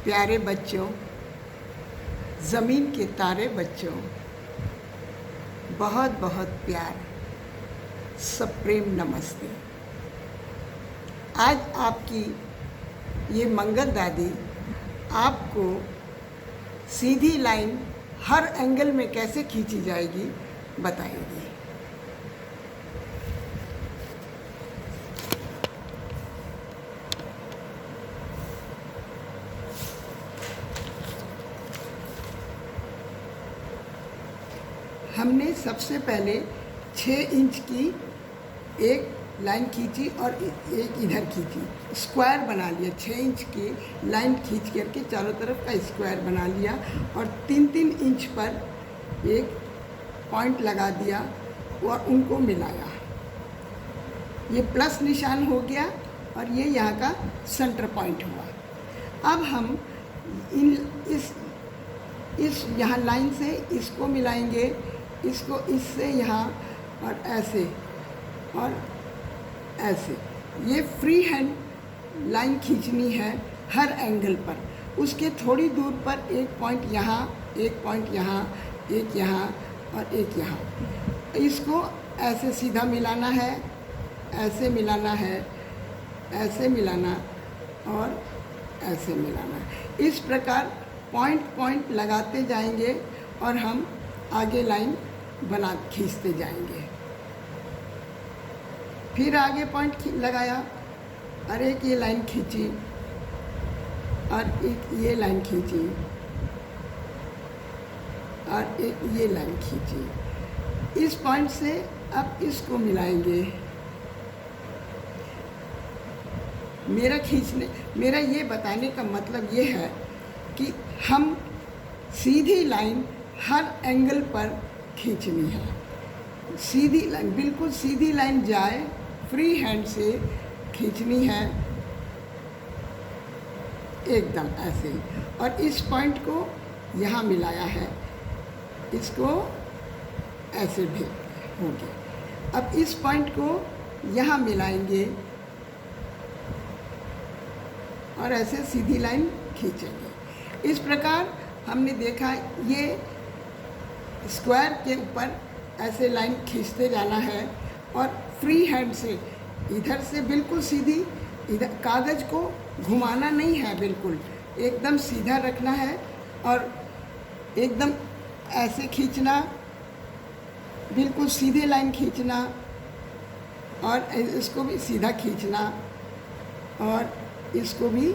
प्यारे बच्चों, ज़मीन के तारे बच्चों, बहुत बहुत प्यार, सप्रेम नमस्ते। आज आपकी ये मंगल दादी आपको सीधी लाइन हर एंगल में कैसे खींची जाएगी बताएगी। हमने सबसे पहले 6 इंच की एक लाइन खींची और एक इधर खींची, स्क्वायर बना लिया। 6 इंच की लाइन खींच करके चारों तरफ का स्क्वायर बना लिया और 3-3 इंच पर एक पॉइंट लगा दिया और उनको मिलाया। ये प्लस निशान हो गया और ये यहाँ का सेंटर पॉइंट हुआ। अब हम इस यहाँ लाइन से इसको मिलाएंगे, इसको इससे यहाँ और ऐसे और ऐसे। ये फ्री हैंड लाइन खींचनी है हर एंगल पर। उसके थोड़ी दूर पर एक पॉइंट यहाँ, एक पॉइंट यहाँ, एक यहाँ और एक यहाँ। इसको ऐसे सीधा मिलाना है, ऐसे मिलाना है, ऐसे मिलाना और ऐसे मिलाना। इस प्रकार पॉइंट पॉइंट लगाते जाएंगे और हम आगे लाइन बना खींचते जाएंगे। फिर आगे पॉइंट लगाया और एक ये लाइन खींची और एक ये लाइन खींची और एक ये लाइन खींची। इस पॉइंट से अब इसको मिलाएंगे। मेरा ये बताने का मतलब ये है कि हम सीधी लाइन हर एंगल पर खींचनी है। सीधी लाइन, बिल्कुल सीधी लाइन जाए, फ्री हैंड से खींचनी है एकदम ऐसे ही। और इस पॉइंट को यहाँ मिलाया है, इसको ऐसे भी हो गया। अब इस पॉइंट को यहाँ मिलाएंगे और ऐसे सीधी लाइन खींचेंगे। इस प्रकार हमने देखा ये स्क्वायर के ऊपर ऐसे लाइन खींचते जाना है और फ्री हैंड से इधर से बिल्कुल सीधी, इधर कागज़ को घुमाना नहीं है, बिल्कुल एकदम सीधा रखना है और एकदम ऐसे खींचना, बिल्कुल सीधे लाइन खींचना और इसको भी सीधा खींचना और इसको भी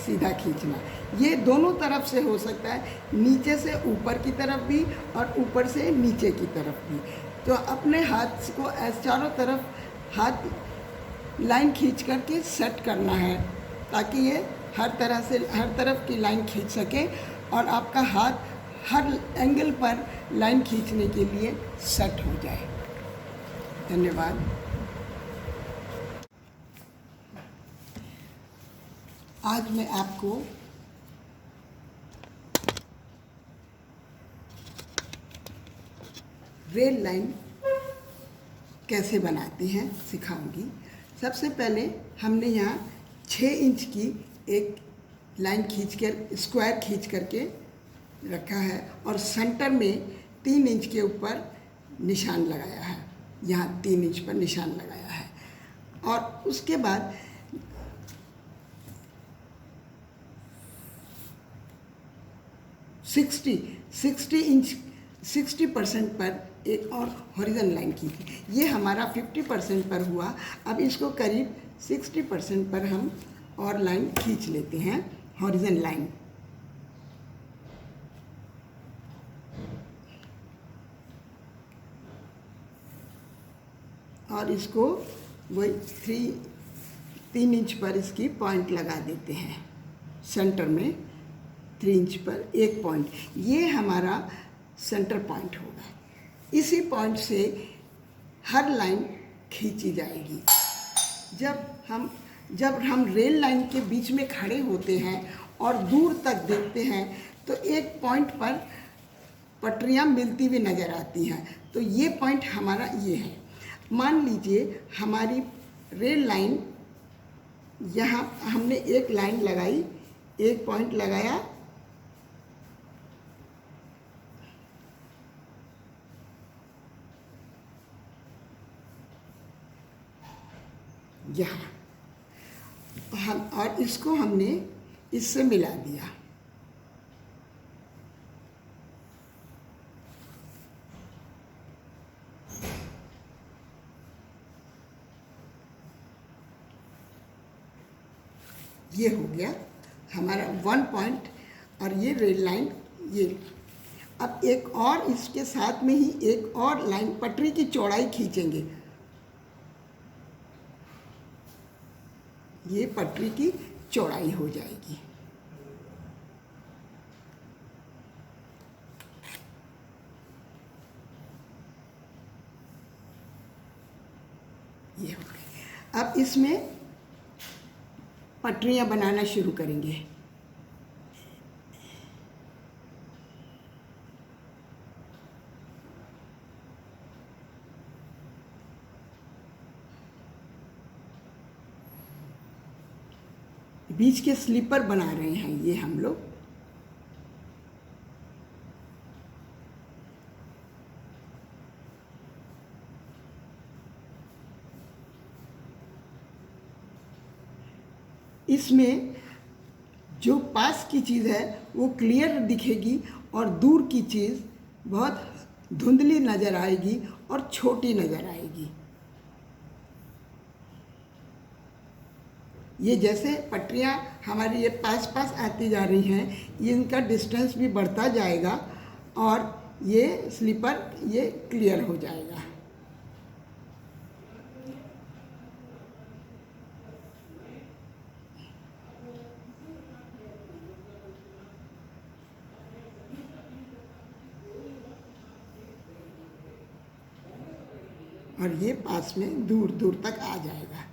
सीधा खींचना। ये दोनों तरफ से हो सकता है, नीचे से ऊपर की तरफ भी और ऊपर से नीचे की तरफ भी। तो अपने हाथ को ऐसे चारों तरफ हाथ लाइन खींच करके सेट करना है ताकि ये हर तरफ की लाइन खींच सके और आपका हाथ हर एंगल पर लाइन खींचने के लिए सेट हो जाए। धन्यवाद। आज मैं आपको रेल लाइन कैसे बनाते हैं सिखाऊंगी। सबसे पहले हमने यहाँ 6 इंच की एक लाइन खींचकर स्क्वायर खींच करके रखा है और सेंटर में 3 इंच के ऊपर निशान लगाया है। यहाँ 3 इंच पर निशान लगाया है और उसके बाद 60% पर एक और हॉरिजॉन्टल लाइन खींची। ये हमारा 50% पर हुआ। अब इसको करीब 60% पर हम और लाइन खींच लेते हैं, हॉरिजॉन्टल लाइन। और इसको वही 3 इंच पर इसकी पॉइंट लगा देते हैं। सेंटर में 3 इंच पर एक पॉइंट, ये हमारा सेंटर पॉइंट होगा। इसी पॉइंट से हर लाइन खींची जाएगी। जब हम रेल लाइन के बीच में खड़े होते हैं और दूर तक देखते हैं तो एक पॉइंट पर पटरियाँ मिलती हुई नज़र आती हैं। तो ये पॉइंट हमारा ये है। मान लीजिए हमारी रेल लाइन, यहाँ हमने एक लाइन लगाई एक पॉइंट लगाया, यहाँ हम, और इसको हमने इससे मिला दिया। ये हो गया हमारा 1 पॉइंट, और ये रेड लाइन ये। अब एक और इसके साथ में ही एक और लाइन पटरी की चौड़ाई खींचेंगे। ये पटरी की चौड़ाई हो जाएगी। ये हो गई। अब इसमें पटरियाँ बनाना शुरू करेंगे। बीच के स्लीपर बना रहे हैं ये हम लोग। इसमें जो पास की चीज़ है वो क्लियर दिखेगी और दूर की चीज़ बहुत धुंधली नज़र आएगी और छोटी नज़र आएगी। ये जैसे पटरियाँ हमारी ये पास पास आती जा रही हैं, ये इनका डिस्टेंस भी बढ़ता जाएगा और ये स्लीपर ये क्लियर हो जाएगा। और ये पास में दूर दूर तक आ जाएगा।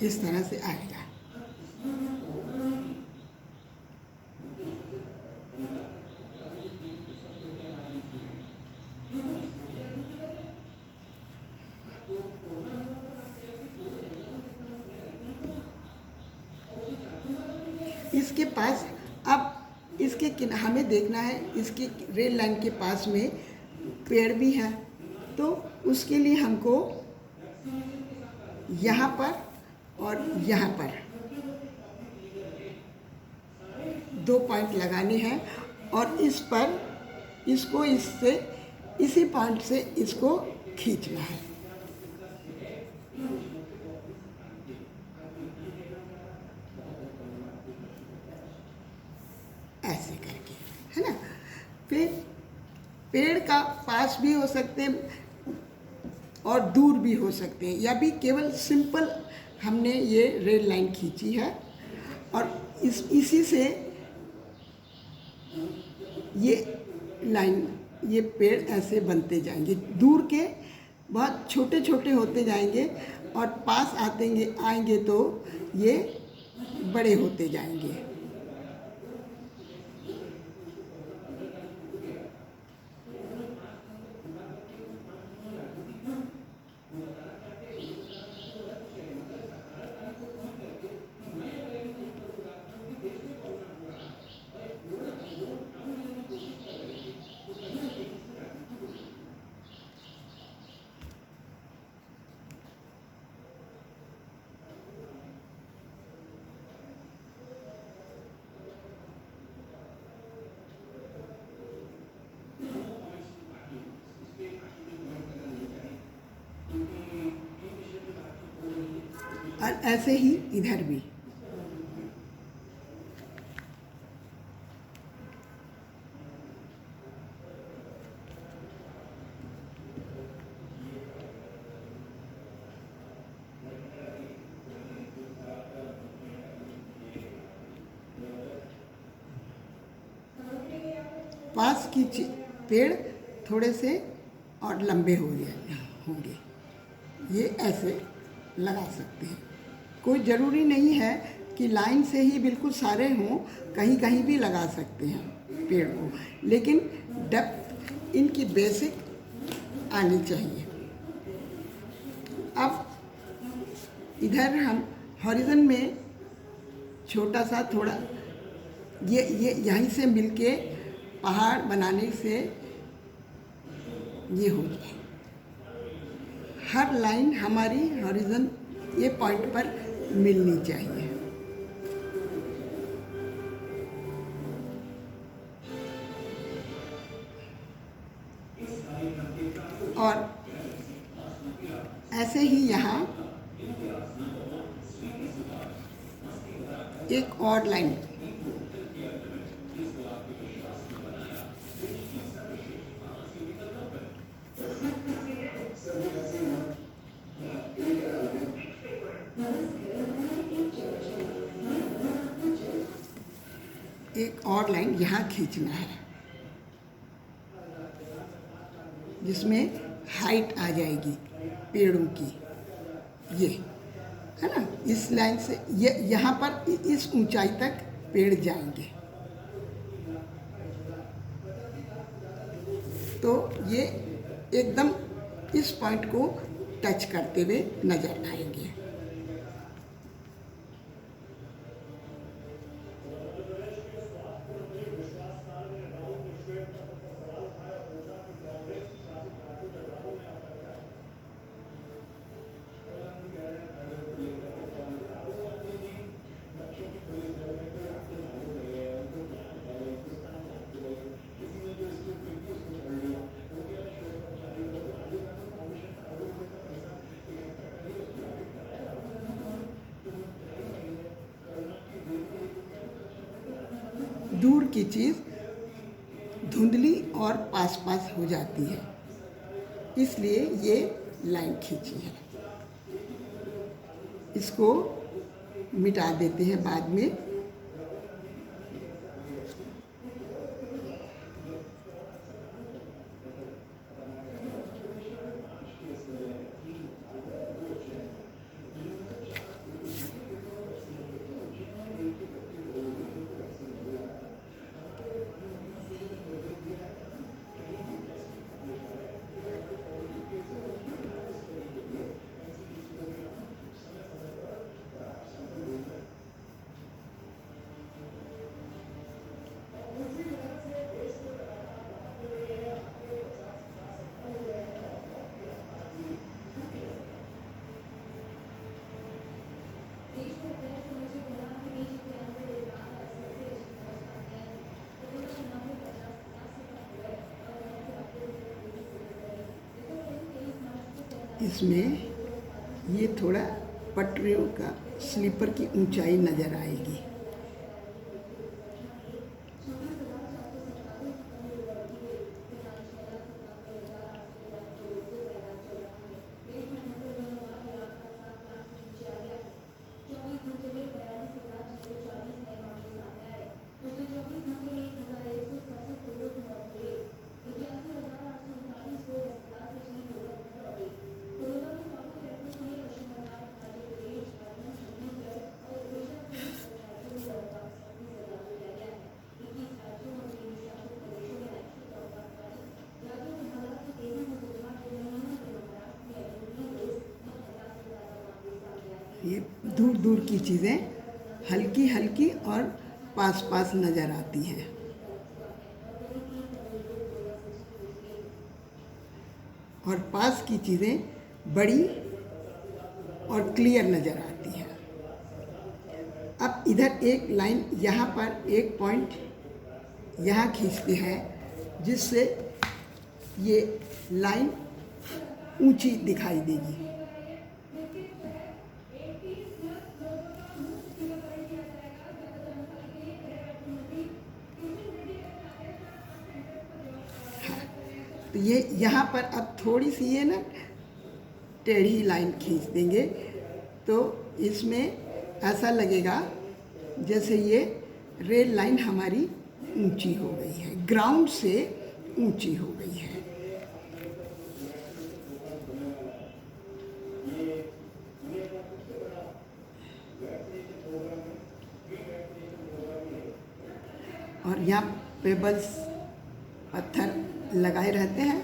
इस तरह से आएगा। इसके पास अब इसके हमें देखना है, इसकी रेल लाइन के पास में पेड़ भी है, तो उसके लिए हमको यहाँ पर और यहाँ पर 2 पॉइंट लगाने हैं और इस पर इसको इससे इसी पॉइंट से इसको खींचना है। ऐसे करके, है ना। फिर पेड़ का पास भी हो सकते हैं और दूर भी हो सकते हैं, या भी केवल सिंपल हमने ये रेड लाइन खींची है और इसी से ये लाइन, ये पेड़ ऐसे बनते जाएंगे, दूर के बहुत छोटे छोटे होते जाएंगे और पास आएंगे तो ये बड़े होते जाएंगे। और ऐसे ही इधर भी। पास की पेड़ थोड़े से और लंबे होंगे। ये ऐसे लगा सकते हैं। कोई ज़रूरी नहीं है कि लाइन से ही बिल्कुल सारे हों, कहीं कहीं भी लगा सकते हैं पेड़ को, लेकिन डेप्थ इनकी बेसिक आनी चाहिए। अब इधर हम हॉरिजन में छोटा सा थोड़ा ये यहीं से मिलके पहाड़ बनाने से ये हो जाए। हर लाइन हमारी हॉरिजन ये पॉइंट पर मिलनी चाहिए। और ऐसे ही यहाँ एक और लाइन यहाँ खींचना है, जिसमें हाइट आ जाएगी पेड़ों की, ये है ना। इस लाइन से ये यहाँ पर इस ऊंचाई तक पेड़ जाएंगे, तो ये एकदम इस पॉइंट को टच करते हुए नजर आएंगे। दूर की चीज़ धुंधली और पास पास हो जाती है, इसलिए ये लाइन खींची है। इसको मिटा देते हैं बाद में। इसमें ये थोड़ा पटरियों का स्लीपर की ऊंचाई नज़र आएगी। ये दूर दूर की चीज़ें हल्की हल्की और पास पास नज़र आती हैं। और पास की चीज़ें बड़ी और क्लियर नज़र आती हैं। अब इधर एक लाइन यहाँ पर एक पॉइंट यहाँ खींचते हैं, जिससे ये लाइन ऊंची दिखाई देगी। तो ये यहाँ पर अब थोड़ी सी ये ना टेढ़ी लाइन खींच देंगे, तो इसमें ऐसा लगेगा जैसे ये रेल लाइन हमारी ऊंची हो गई है, ग्राउंड से ऊंची हो गई है। और यहाँ पेबल्स पत्थर लगाए रहते हैं।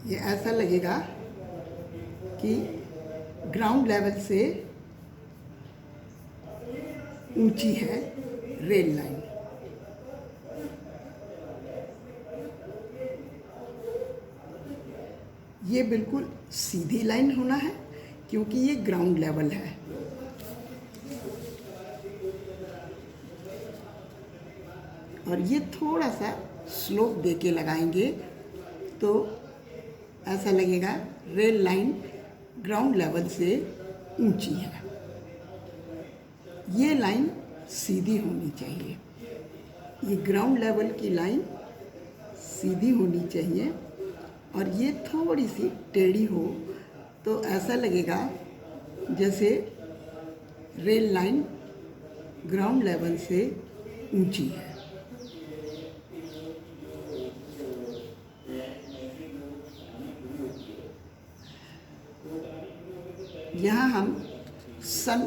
ये ऐसा लगेगा कि ग्राउंड लेवल से ऊंची है रेल लाइन। ये बिल्कुल सीधी लाइन होना है क्योंकि ये ग्राउंड लेवल है। और ये थोड़ा सा स्लोप देके लगाएंगे तो ऐसा लगेगा रेल लाइन ग्राउंड लेवल से ऊंची है। ये लाइन सीधी होनी चाहिए, ये ग्राउंड लेवल की लाइन सीधी होनी चाहिए और ये थोड़ी सी टेढ़ी हो तो ऐसा लगेगा जैसे रेल लाइन ग्राउंड लेवल से ऊंची है। यहाँ हम सन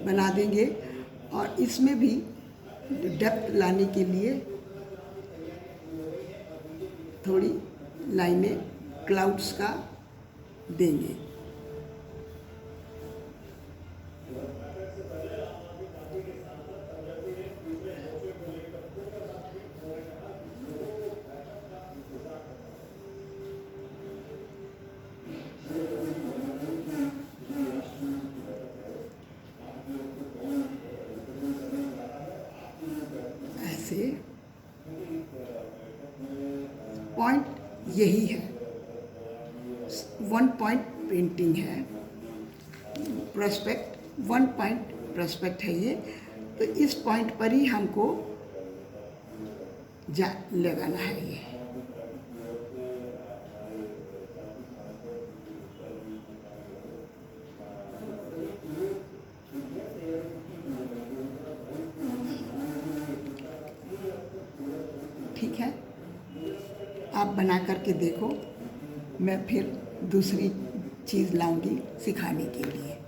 बना देंगे और इसमें भी डेप्थ लाने के लिए थोड़ी लाइनें क्लाउड्स का देंगे। ऐसे पॉइंट यही है, 1 पॉइंट पेंटिंग है, प्रोस्पेक्ट 1 पॉइंट प्रोस्पेक्ट है ये। तो इस पॉइंट पर ही हमको लगाना है ये। ठीक है, आप बना करके देखो, मैं फिर दूसरी चीज़ लाऊंगी सिखाने के लिए।